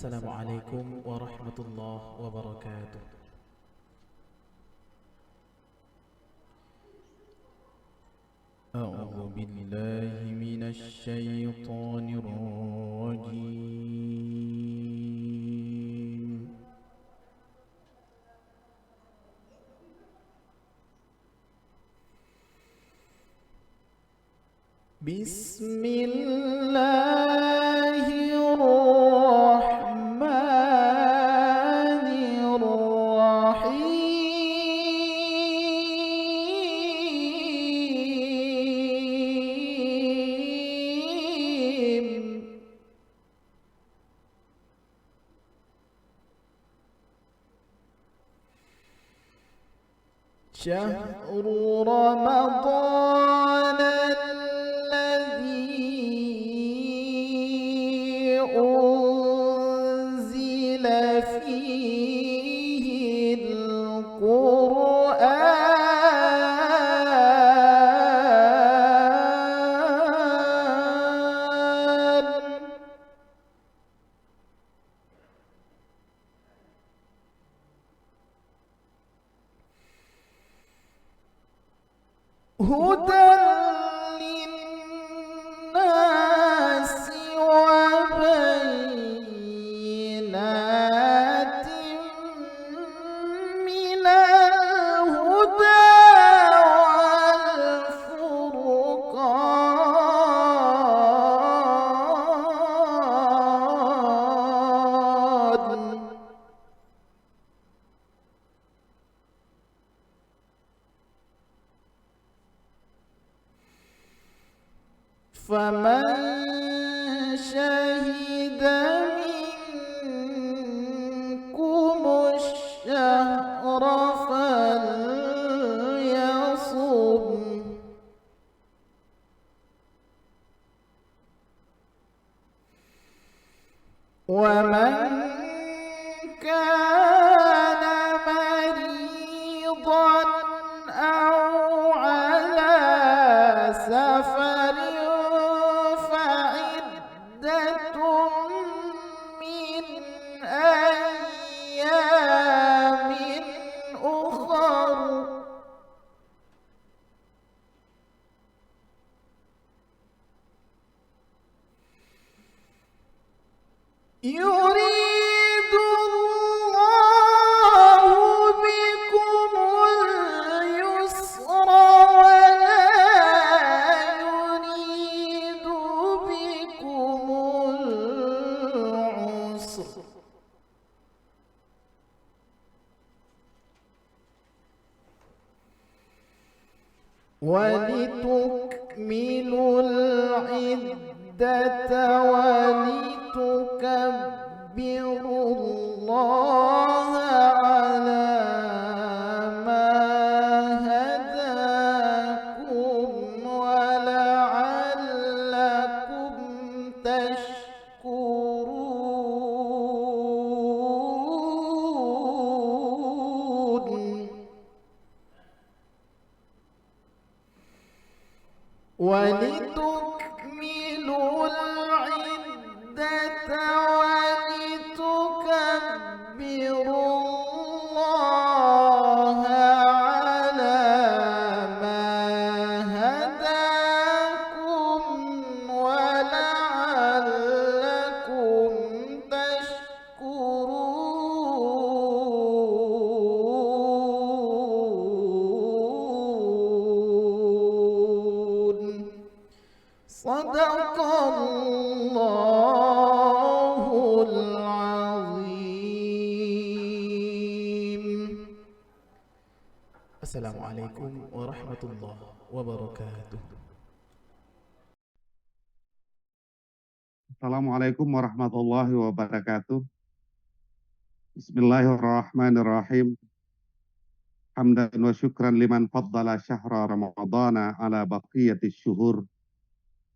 Assalamualaikum warahmatullahi wabarakatuh. A'udzu billahi minasy syaithanir rajim. Bismillahirrahmanirrahim. شهر رمضان الذي أنزل فيه القرآن هدى للناس وبينات من الهدى والفرقان فمن شهد منكم الشهر فليصم ومن كان مريضا أو على سفر فعدة من أيام أخر يريد الله بكم اليسر ولا يريد بكم العسر ولتكملوا العدة ولتكبروا الله على ما هداكم ولعلكم تشكرون ولتكملوا العدة ولتكبروا الله على ما هداكم ولعلكم تشكرون صدق الله العظيم. Assalamualaikum warahmatullahi wabarakatuh. Assalamualaikum warahmatullahi wabarakatuh. Bismillahirrahmanirrahim. Hamdan wa syukran liman faddala syahra ramadana ala baqiyati syuhur.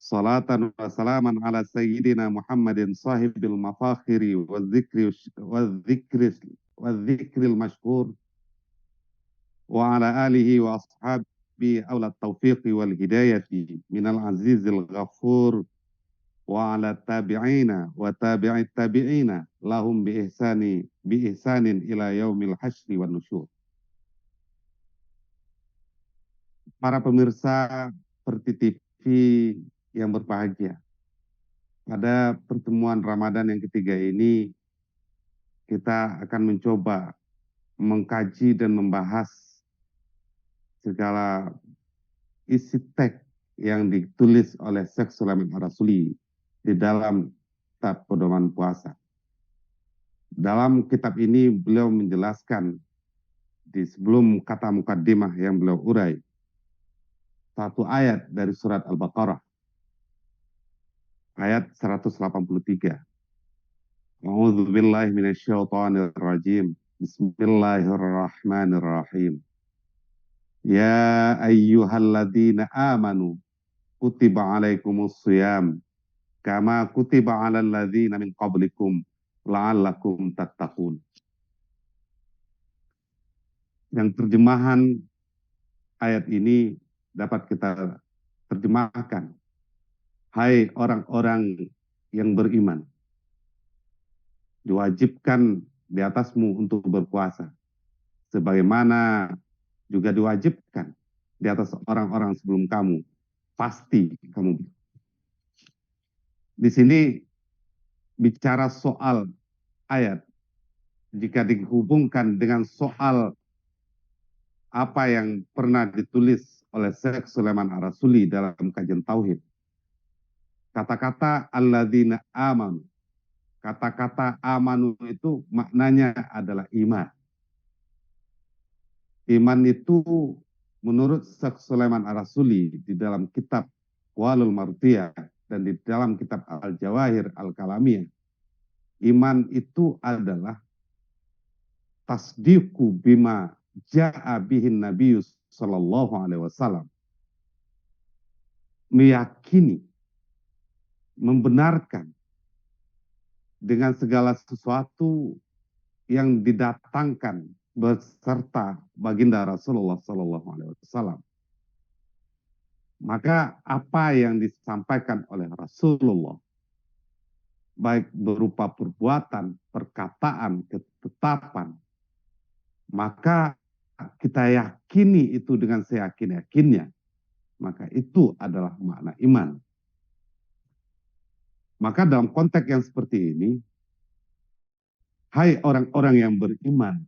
Salatan wa salaman ala sayyidina Muhammadin sahibil mafakhiri wa dhikril mashhur wa ala alihi wa ashabi awla taufiqi wal hidayati minal azizil ghafur wa ala tabi'ina wa tabi'it tabi'ina lahum bi ihsanin ila yaumil hasyri wan nusyur. Para pemirsa Seperti TV yang berbahagia, pada pertemuan Ramadan yang ketiga ini kita akan mencoba mengkaji dan membahas segala isi teks yang ditulis oleh Syekh Sulaiman Ar-Rasuli di dalam kitab pedoman puasa. Dalam kitab ini beliau menjelaskan di sebelum kata mukaddimah yang beliau urai satu ayat dari surat Al-Baqarah ayat 183. A'udzu billahi minasyaitonir rajim. Bismillahirrahmanirrahim. Ya ayyuhalladzina amanu kutiba alaikumus shiyam kama kutiba alal ladzina min qablikum la'allakum tattaqun. Yang terjemahan ayat ini dapat kita terjemahkan, hai orang-orang yang beriman, diwajibkan di atasmu untuk berpuasa, sebagaimana juga diwajibkan di atas orang-orang sebelum kamu. Pasti kamu. Di sini bicara soal ayat, jika dihubungkan dengan soal apa yang pernah ditulis oleh Syekh Sulaiman Ar-Rasuli dalam kajian Tauhid. Kata-kata alladzina amanu. Kata-kata amanu itu maknanya adalah iman. Iman itu menurut Syekh Sulaiman Ar-Rasuli di dalam kitab Walul Martiyah dan di dalam kitab Al-Jawahir Al-Kalamiyah, iman itu adalah tasdiqu bima ja'a bihin Nabiyyus sallallahu alaihi wasallam. Meyakini, membenarkan dengan segala sesuatu yang didatangkan beserta baginda Rasulullah sallallahu alaihi wasallam. Maka apa yang disampaikan oleh Rasulullah, baik berupa perbuatan, perkataan, ketetapan, maka kita yakini itu dengan seyakin-yakinnya, maka itu adalah makna iman. Maka dalam konteks yang seperti ini, hai orang-orang yang beriman,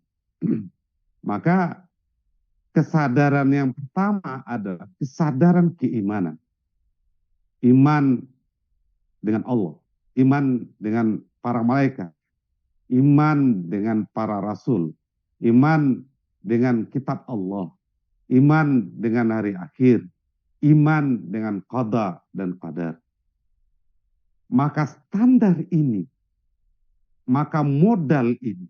maka kesadaran yang pertama adalah kesadaran keimanan. Iman dengan Allah, iman dengan para malaikat, iman dengan para rasul, iman dengan kitab Allah, iman dengan hari akhir, iman dengan qada dan qadar. Maka standar ini, maka modal ini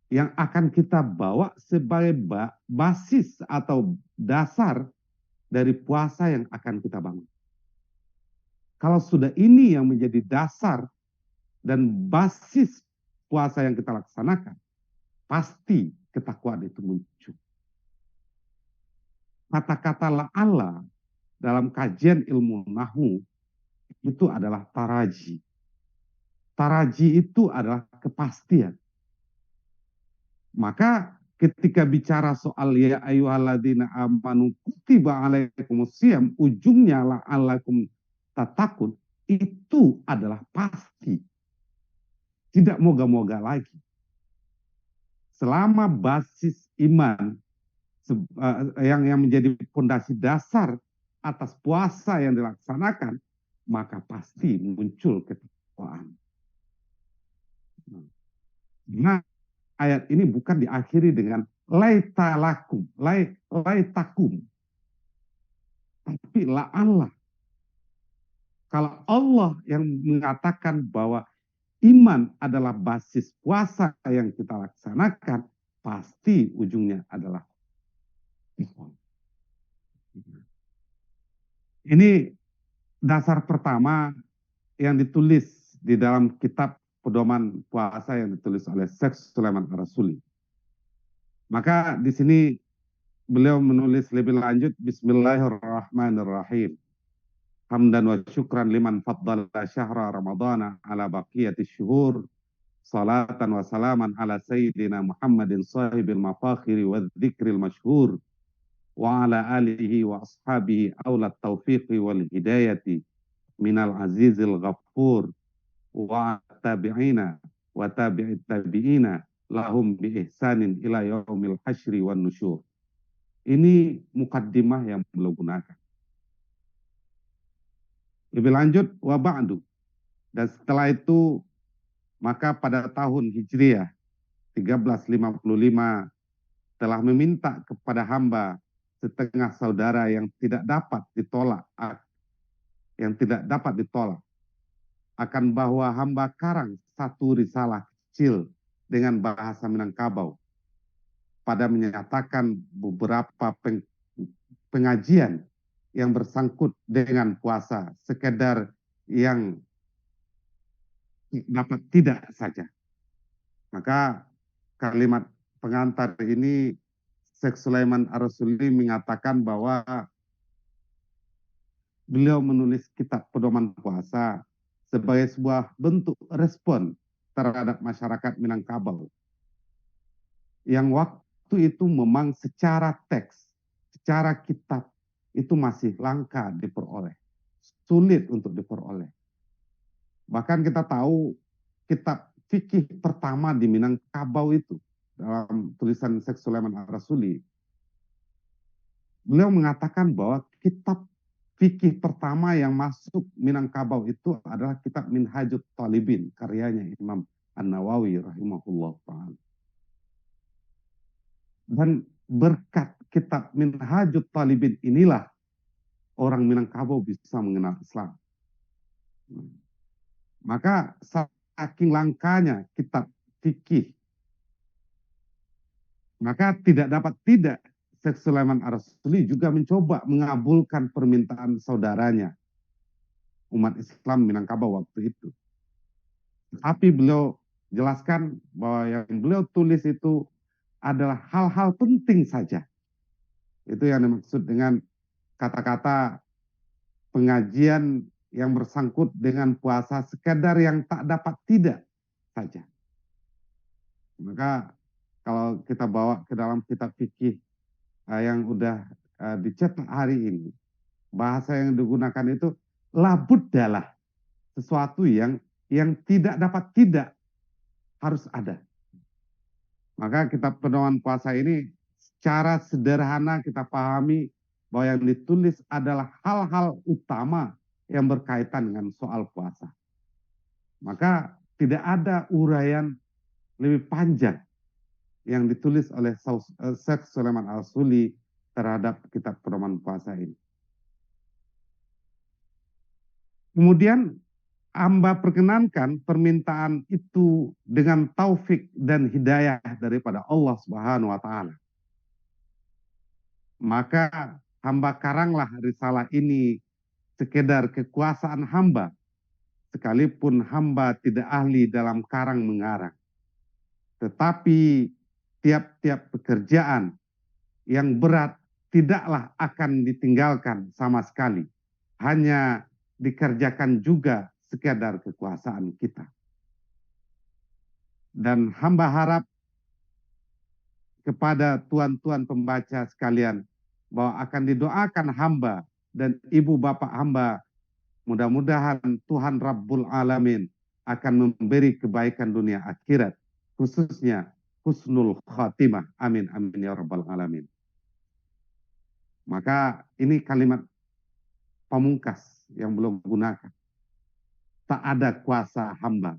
yang akan kita bawa sebagai basis atau dasar dari puasa yang akan kita bangun. Kalau sudah ini yang menjadi dasar dan basis puasa yang kita laksanakan, pasti ketakwaan itu muncul. Kata-kata la'alla dalam kajian ilmu nahwu itu adalah taraji. Taraji itu adalah kepastian. Maka ketika bicara soal ya ayyuhalladzina amanu kutiba alaikumus syiyam, ujungnya la'allakum tattaqun, itu adalah pasti. Tidak moga-moga lagi. Selama basis iman yang menjadi fondasi dasar atas puasa yang dilaksanakan, maka pasti muncul ketakwaan. Nah, ayat ini bukan diakhiri dengan laitakum, tapi la'allah. Kalau Allah yang mengatakan bahwa iman adalah basis puasa yang kita laksanakan, pasti ujungnya adalah iman. Ini dasar pertama yang ditulis di dalam kitab pedoman puasa yang ditulis oleh Syekh Sulaiman Ar-Rasuli. Maka di sini beliau menulis lebih lanjut, Bismillahirrahmanirrahim. hamdan wa syukran liman faddala syahra ramadana ala baqiyati syuhur, salatan wa salaman ala sayyidina Muhammadin sahibil mafakhiri wa dzikril masyhur, wa ala alihi wa ashabihi awlat taufiqi wal hidayati minal azizil ghaffur, wa tabi'ina wa tabi'it tabi'ina lahum bi ihsanin ila yaumil hasyri wan nusyur. Ini mukaddimah yang beliau gunakan. Lebih lanjut, wa ba'du. Dan setelah itu, maka pada tahun Hijriah 1355 telah meminta kepada hamba setengah saudara yang tidak dapat ditolak, akan bahwa hamba karang satu risalah kecil dengan bahasa Minangkabau pada menyatakan beberapa pengajian yang bersangkut dengan puasa, sekedar yang dapat tidak saja. Maka kalimat pengantar ini Syekh Sulaiman Ar-Rasuli mengatakan bahwa beliau menulis kitab pedoman puasa sebagai sebuah bentuk respon terhadap masyarakat Minangkabau yang waktu itu memang secara teks, secara kitab itu masih langka diperoleh, sulit untuk diperoleh. Bahkan kita tahu kitab fikih pertama di Minangkabau itu dalam tulisan Syekh Sulaiman Ar-Rasuli, beliau mengatakan bahwa kitab fikih pertama yang masuk Minangkabau itu adalah kitab Minhajut Talibin, karyanya Imam An-Nawawi rahimahullah ta'ala. Dan berkat kitab Minhajut Talibin inilah orang Minangkabau bisa mengenal Islam. Maka saking langkanya kitab fikih, maka tidak dapat tidak Syekh Sulaiman Ar-Rasuli juga mencoba mengabulkan permintaan saudaranya umat Islam Minangkabau waktu itu. Tapi beliau jelaskan bahwa yang beliau tulis itu adalah hal-hal penting saja. Itu yang dimaksud dengan kata-kata pengajian yang bersangkut dengan puasa, sekedar yang tak dapat tidak saja. Maka kalau kita bawa ke dalam kitab fikih yang udah dicetak hari ini, bahasa yang digunakan itu labuddalah, sesuatu yang tidak dapat tidak harus ada. Maka kitab pedoman puasa ini secara sederhana kita pahami bahwa yang ditulis adalah hal-hal utama yang berkaitan dengan soal puasa. Maka tidak ada uraian lebih panjang yang ditulis oleh Syekh Sulaiman Ar-Rasuli terhadap kitab pedoman puasa ini. Kemudian hamba perkenankan permintaan itu dengan taufik dan hidayah daripada Allah Subhanahu wa taala. Maka hamba karanglah risalah ini sekedar kekuasaan hamba, sekalipun hamba tidak ahli dalam karang mengarang. Tetapi tiap-tiap pekerjaan yang berat tidaklah akan ditinggalkan sama sekali. Hanya dikerjakan juga sekadar kekuasaan kita. Dan hamba harap kepada tuan-tuan pembaca sekalian bahwa akan didoakan hamba dan ibu bapak hamba, mudah-mudahan Tuhan Rabbul Alamin akan memberi kebaikan dunia akhirat, khususnya husnul khatimah. Amin, amin ya Rabbal Alamin. Maka ini kalimat pamungkas yang belum gunakan. Tak ada kuasa hamba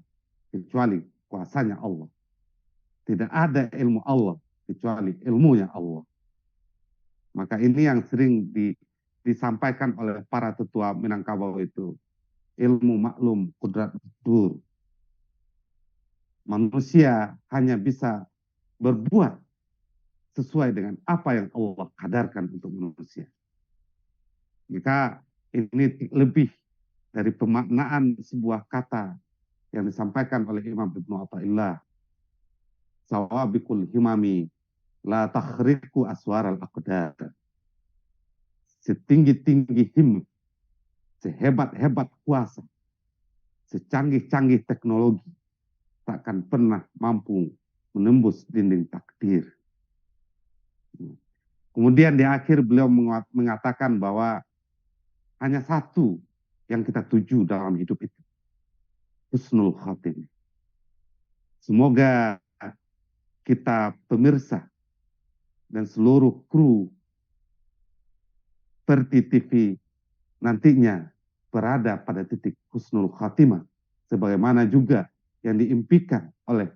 kecuali kuasanya Allah. Tidak ada ilmu Allah kecuali ilmunya Allah. Maka ini yang sering disampaikan oleh para tetua Minangkabau itu. Ilmu maklum, kudrat dur. Manusia hanya bisa berbuat sesuai dengan apa yang Allah kadarkan untuk manusia. Maka ini lebih dari pemaknaan sebuah kata yang disampaikan oleh Imam Ibnu Athaillah. Sawabikul himami la takhriku aswaral aqdar. Setinggi-tinggi himma, sehebat-hebat kuasa, secanggih-canggih teknologi, tak akan pernah mampu menembus dinding takdir. Kemudian di akhir beliau mengatakan bahwa hanya satu yang kita tuju dalam hidup itu, husnul khatimah. Semoga kita pemirsa dan seluruh kru Perti TV nantinya berada pada titik husnul khatimah, sebagaimana juga yang diimpikan oleh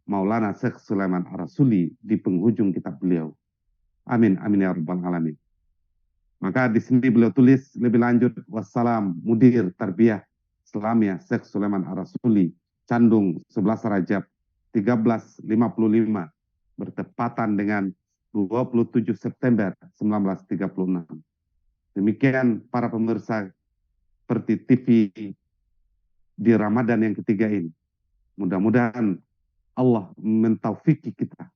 Maulana Syekh Sulaiman Ar-Rasuli di penghujung kitab beliau. Amin, amin ya rabbal alamin. Maka di sini beliau tulis lebih lanjut, wassalam mudir tarbiyah Islamiyah Syekh Sulaiman Ar-Rasuli, Candung 11 Rajab 1355, bertepatan dengan 27 September 1936. Demikian para pemirsa Perti TV di Ramadan yang ketiga ini. Mudah-mudahan Allah mentaufiki kita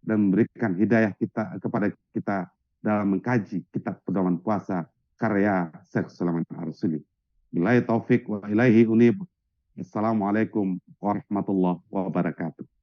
dan memberikan hidayah kita kepada kita dalam mengkaji kitab pedoman puasa karya Syekh Sulaiman Ar-Rasuli. Billahi taufik wa ilaihi unib. Assalamualaikum warahmatullahi wabarakatuh.